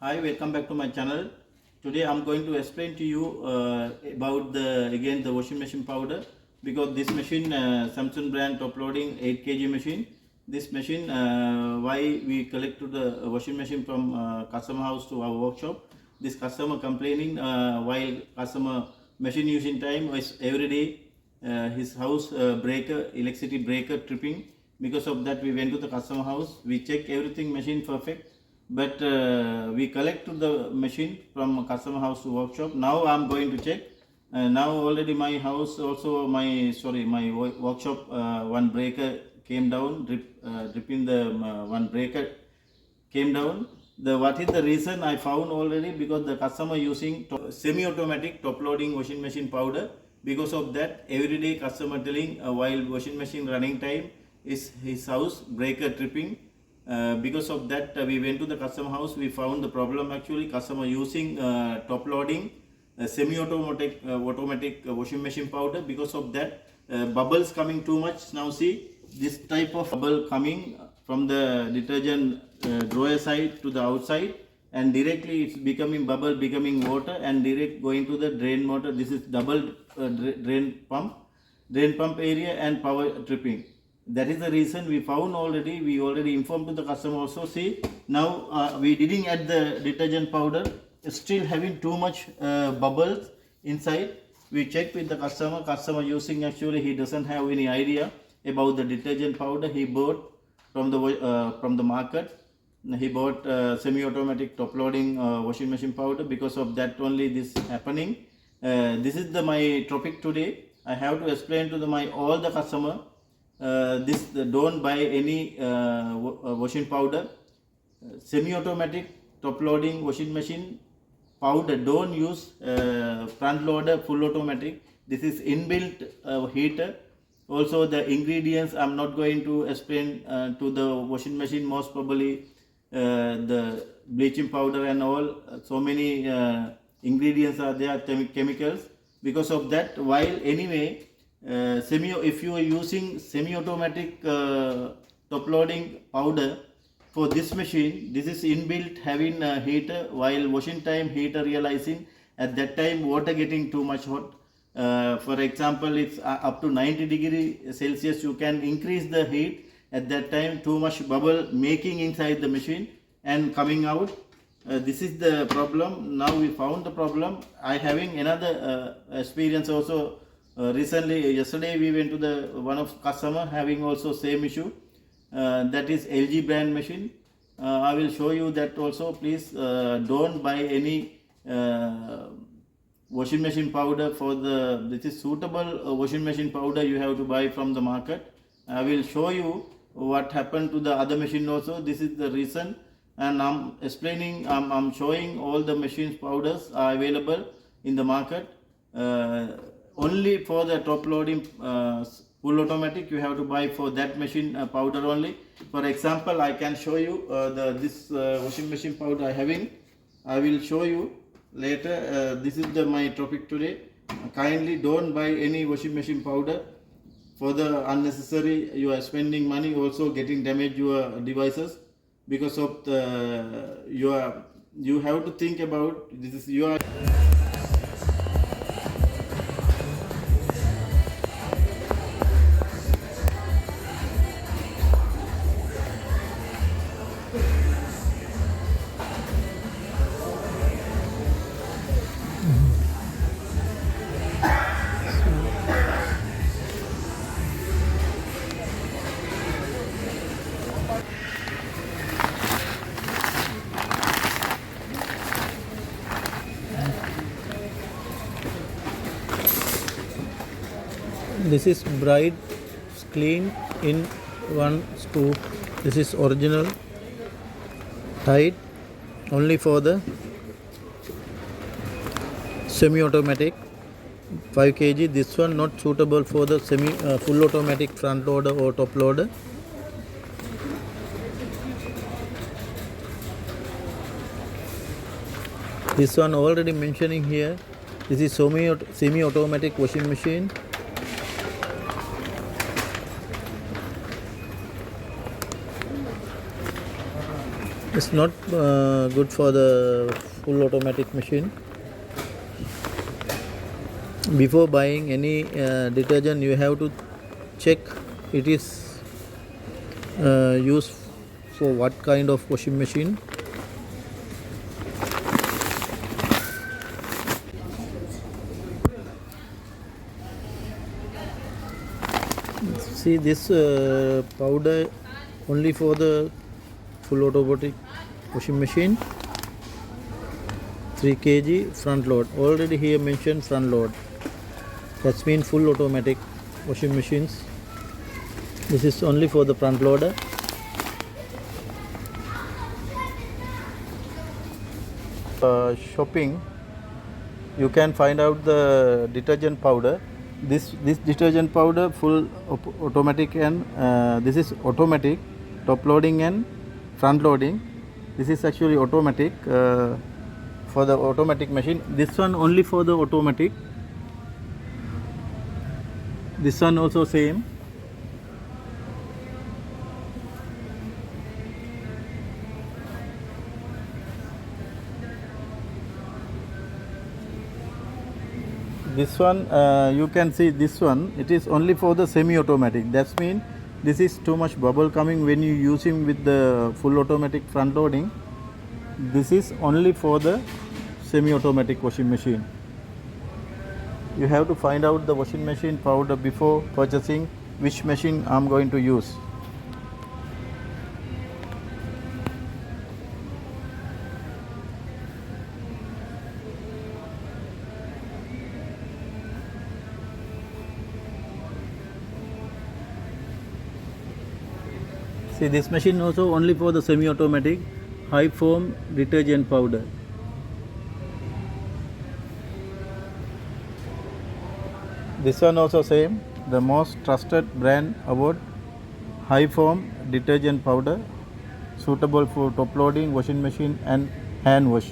Hi, welcome back to my channel. Today I'm going to explain to you about the washing machine powder, because this machine Samsung brand top loading 8 kg machine. This machine why we collect to the washing machine from customer house to our workshop. This customer complaining while customer machine using time is every day his house breaker, electricity breaker tripping. Because of that we went to the customer house, we check everything machine perfect, but we collect the machine from customer house to workshop. Now I'm going to check. Now already my house also my workshop one breaker came down, dripping the one breaker came down. What is the reason I found already? Because the customer using semi-automatic top loading washing machine powder. Because of that, every day customer telling while washing machine running time is his house breaker tripping. Because of that we went to the customer house, we found the problem. Actually customer using top loading semi-automatic automatic washing machine powder. Because of that bubbles coming too much. Now see this type of bubble coming from the detergent drawer side to the outside, and directly it's becoming bubble, becoming water, and direct going to the drain motor. This is double drain pump area and power tripping. That is the reason we found already. We already informed to the customer also. See now we didn't add the detergent powder, still having too much bubbles inside. We checked with the customer using, actually he doesn't have any idea about the detergent powder. He bought from the market. He bought semi-automatic top loading washing machine powder. Because of that only this happening. This is my topic today. I have to explain to all the customer don't buy any washing powder. Semi-automatic top loading washing machine powder, don't use front loader full automatic. This is inbuilt heater. Also the ingredients I'm not going to explain to the washing machine. Most probably the bleaching powder and all, so many ingredients are there, chemicals. Because of that, while anyway if you are using semi-automatic top loading powder for this machine, this is inbuilt having a heater. While washing time heater realizing at that time water getting too much hot. For example, it's up to 90 degree Celsius. You can increase the heat. At that time too much bubble making inside the machine and coming out. This is the problem. Now we found the problem. I having another experience also. Recently, yesterday we went to the one of customer having also same issue. That is LG brand machine. I will show you that also. Please don't buy any washing machine powder for this is suitable washing machine powder you have to buy from the market. I will show you what happened to the other machine also. This is the reason, and I'm explaining, I'm showing all the machines powders are available in the market. Only for the top loading full automatic you have to buy for that machine powder only. For example, I can show you this washing machine powder I having. I will show you later. This is my topic today. Kindly don't buy any washing machine powder for the unnecessary. You are spending money, also getting damage your devices. Because of the you have to think about this is your. This is bright clean in one scoop. This is original tight only for the semi-automatic 5 kg. This one not suitable for the full automatic front loader or top loader. This one already mentioning here. This is semi-automatic washing machine. It's not good for the full automatic machine. Before buying any detergent, you have to check it is used for what kind of washing machine. See this powder only for the full automatic washing machine. 3 kg front load. Already here mentioned front load. That's mean full automatic washing machines. This is only for the front loader. Shopping, you can find out the detergent powder. This detergent powder full automatic, and this is automatic top loading and front loading. This is actually automatic for the automatic machine. This one only for the automatic. This one also same. This one you can see this one, it is only for the semi-automatic. That's mean this is too much bubble coming when you use him with the full automatic front loading. This is only for the semi-automatic washing machine. You have to find out the washing machine powder before purchasing which machine I'm going to use. See, this machine also only for the semi-automatic high foam detergent powder. This one also same, the most trusted brand award, high foam detergent powder, suitable for top loading, washing machine and hand wash.